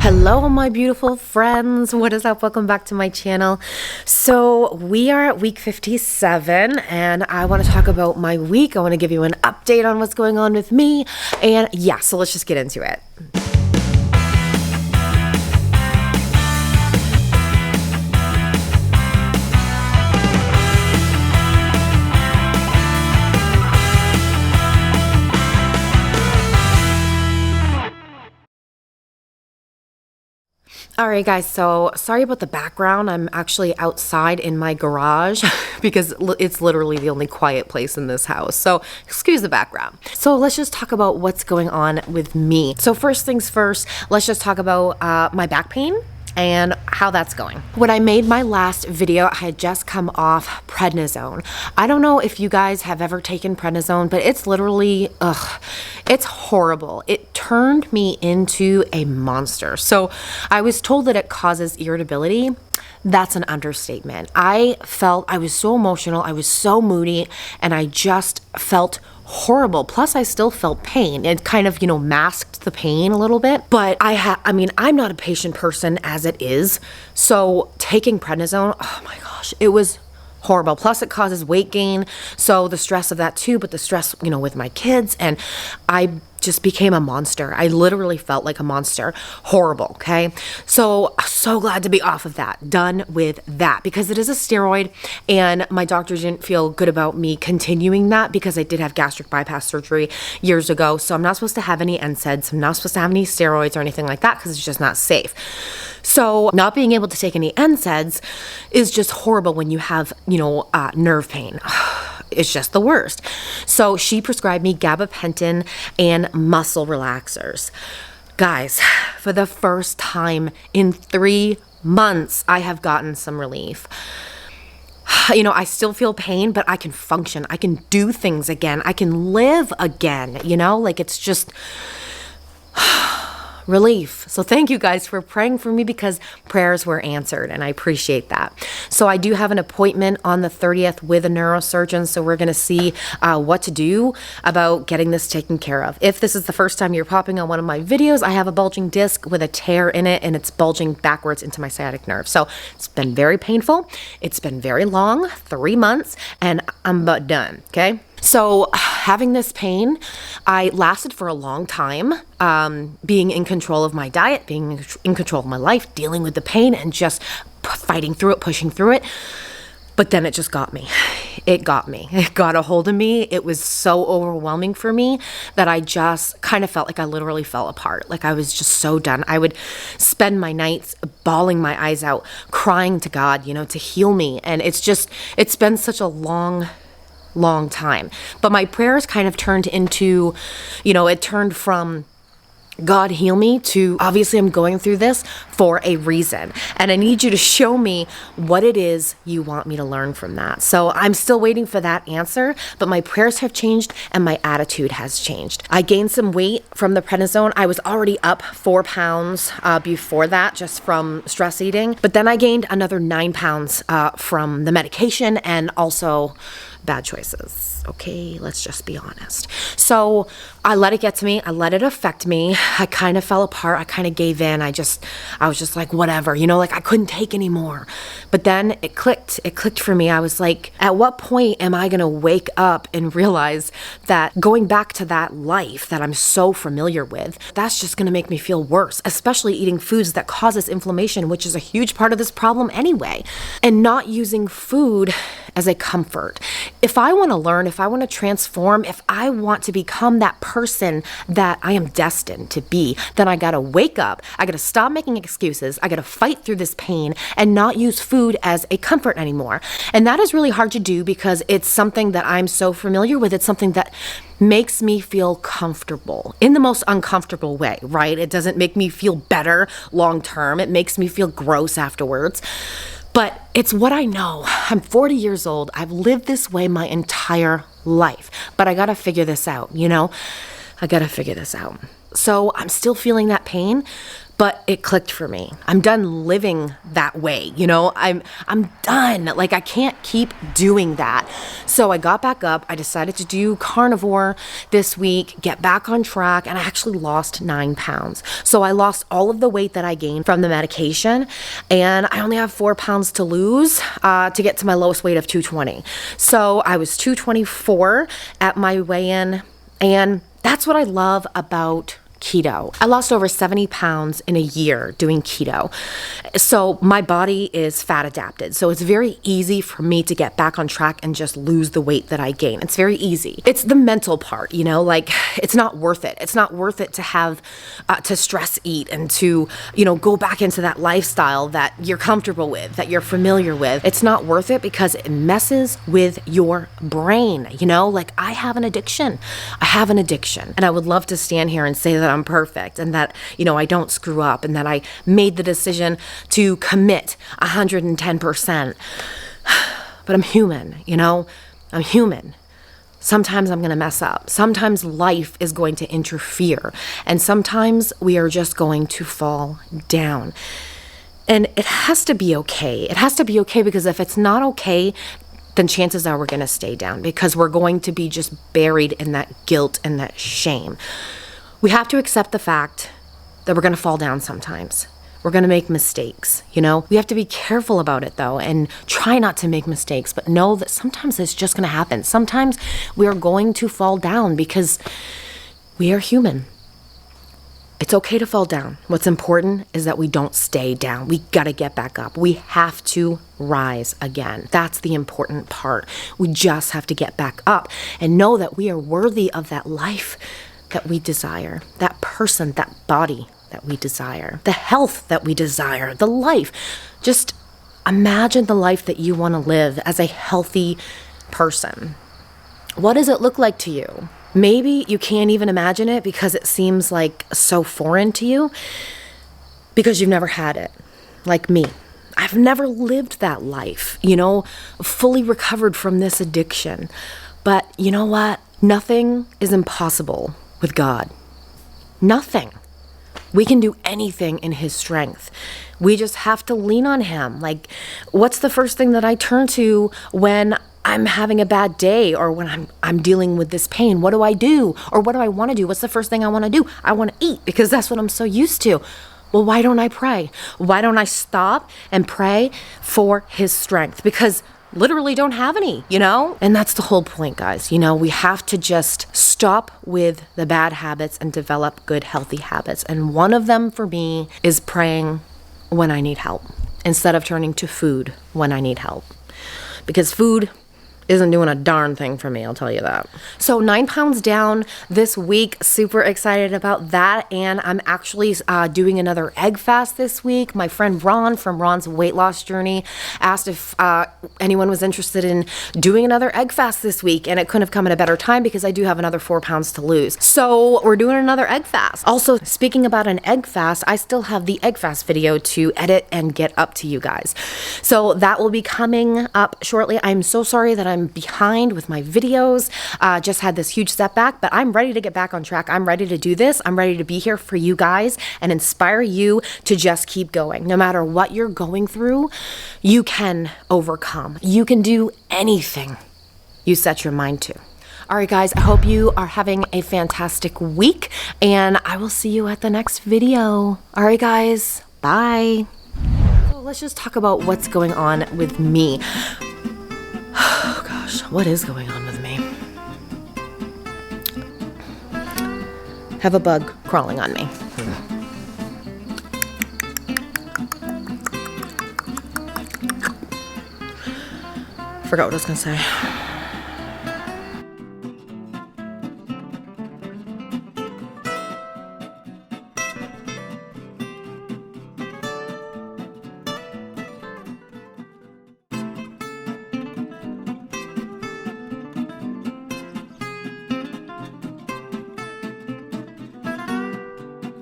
Hello, my beautiful friends. What is up? Welcome back to my channel. So we are at week 57 and I want to talk about my week. I want to give you an update on what's going on with me. And yeah, so let's just get into it. All right, guys, so sorry about the background. I'm actually outside in my garage because it's literally the only quiet place in this house. So excuse the background. So let's just talk about what's going on with me. So first things first, let's just talk about my back pain and how that's going. When I made my last video, I had just come off prednisone. I don't know if you guys have ever taken prednisone, but it's literally, it's horrible. It turned me into a monster. So I was told that it causes irritability. That's an understatement. I was so emotional, I was so moody, and I just felt horrible. Plus I still felt pain. It kind of, masked the pain a little bit, but I'm not a patient person as it is. So taking prednisone, oh my gosh, it was horrible. Plus it causes weight gain. So the stress of that too, but the stress, with my kids, and I just became a monster. I literally felt like a monster. Horrible, okay? So glad to be off of that. Done with that because it is a steroid and my doctor didn't feel good about me continuing that because I did have gastric bypass surgery years ago. So I'm not supposed to have any NSAIDs. I'm not supposed to have any steroids or anything like that because it's just not safe. So not being able to take any NSAIDs is just horrible when you have, nerve pain. It's just the worst. So she prescribed me gabapentin and muscle relaxers. Guys, for the first time in 3 months, I have gotten some relief. I still feel pain, but I can function. I can do things again. I can live again, it's just relief. So thank you guys for praying for me because prayers were answered and I appreciate that. So I do have an appointment on the 30th with a neurosurgeon. So we're going to see what to do about getting this taken care of. If this is the first time you're popping on one of my videos, I have a bulging disc with a tear in it and it's bulging backwards into my sciatic nerve. So it's been very painful. It's been very long, 3 months, and I'm about done. Okay. So having this pain, I lasted for a long time, being in control of my diet, being in control of my life, dealing with the pain and just fighting through it, pushing through it. But then it just got me. It got me. It got a hold of me. It was so overwhelming for me that I just kind of felt like I literally fell apart. Like I was just so done. I would spend my nights bawling my eyes out, crying to God, to heal me. And it's been such a long time. But my prayers kind of turned into, it turned from God heal me to obviously I'm going through this for a reason. And I need you to show me what it is you want me to learn from that. So I'm still waiting for that answer, but my prayers have changed and my attitude has changed. I gained some weight from the prednisone. I was already up 4 pounds before that just from stress eating. But then I gained another 9 pounds from the medication and also bad choices. Okay, let's just be honest. So I let it get to me. I let it affect me. I kind of fell apart. I kind of gave in. I was just like, whatever, I couldn't take anymore. But then it clicked. It clicked for me. I was like, at what point am I going to wake up and realize that going back to that life that I'm so familiar with, that's just going to make me feel worse, especially eating foods that causes inflammation, which is a huge part of this problem anyway, and not using food as a comfort. If I want to learn, if I want to transform, if I want to become that person that I am destined to be, then I got to wake up. I got to stop making excuses. I got to fight through this pain and not use food as a comfort anymore. And that is really hard to do because it's something that I'm so familiar with. It's something that makes me feel comfortable in the most uncomfortable way, right? It doesn't make me feel better long term. It makes me feel gross afterwards. But it's what I know. I'm 40 years old. I've lived this way my entire life. But I got to figure this out, I got to figure this out. So I'm still feeling that pain, But it clicked for me. I'm done living that way, you know? I'm done. Like, I can't keep doing that. So I got back up. I decided to do carnivore this week, get back on track, and I actually lost 9 pounds. So I lost all of the weight that I gained from the medication, and I only have 4 pounds to lose to get to my lowest weight of 220. So I was 224 at my weigh-in, and that's what I love about keto. I lost over 70 pounds in a year doing keto. So my body is fat adapted. So it's very easy for me to get back on track and just lose the weight that I gain. It's very easy. It's the mental part, you know, like it's not worth it. It's not worth it to have to stress eat and to, you know, go back into that lifestyle that you're comfortable with, that you're familiar with. It's not worth it because it messes with your brain, you know, like I have an addiction. I have an addiction, and I would love to stand here and say that I'm perfect and that, you know, I don't screw up and that I made the decision to commit 110%. But I'm human, you know, I'm human. Sometimes I'm going to mess up. Sometimes life is going to interfere. And sometimes we are just going to fall down. And it has to be okay. It has to be okay, because if it's not okay, then chances are we're going to stay down, because we're going to be just buried in that guilt and that shame. We have to accept the fact that we're going to fall down sometimes. We're going to make mistakes, you know? We have to be careful about it, though, and try not to make mistakes, but know that sometimes it's just going to happen. Sometimes we are going to fall down because we are human. It's okay to fall down. What's important is that we don't stay down. We got to get back up. We have to rise again. That's the important part. We just have to get back up and know that we are worthy of that life that we desire, that person, that body that we desire, the health that we desire, the life. Just imagine the life that you want to live as a healthy person. What does it look like to you? Maybe you can't even imagine it because it seems like so foreign to you because you've never had it, like me. I've never lived that life, you know, fully recovered from this addiction. But you know what? Nothing is impossible with God. Nothing. We can do anything in His strength. We just have to lean on Him. Like, what's the first thing that I turn to when I'm having a bad day or when I'm dealing with this pain? What do I do? Or what do I want to do? What's the first thing I want to do? I want to eat, because that's what I'm so used to. Well, why don't I pray? Why don't I stop and pray for His strength? Because literally don't have any, you know? And that's the whole point, guys. You know, we have to just stop with the bad habits and develop good, healthy habits. And one of them for me is praying when I need help instead of turning to food when I need help. Because food isn't doing a darn thing for me, I'll tell you that. So 9 pounds down this week, super excited about that. And I'm actually doing another egg fast this week. My friend Ron from Ron's Weight Loss Journey asked if anyone was interested in doing another egg fast this week. And it couldn't have come at a better time because I do have another 4 pounds to lose. So we're doing another egg fast. Also, speaking about an egg fast, I still have the egg fast video to edit and get up to you guys. So that will be coming up shortly. I'm so sorry that I'm behind with my videos. Just had this huge setback, but I'm ready to get back on track. I'm ready to do this. I'm ready to be here for you guys and inspire you to just keep going. No matter what you're going through, you can overcome. You can do anything you set your mind to. All right, guys, I hope you are having a fantastic week, and I will see you at the next video. All right, guys, bye. So let's just talk about what's going on with me. Oh gosh, what is going on with me? Have a bug crawling on me. Forgot what I was gonna say.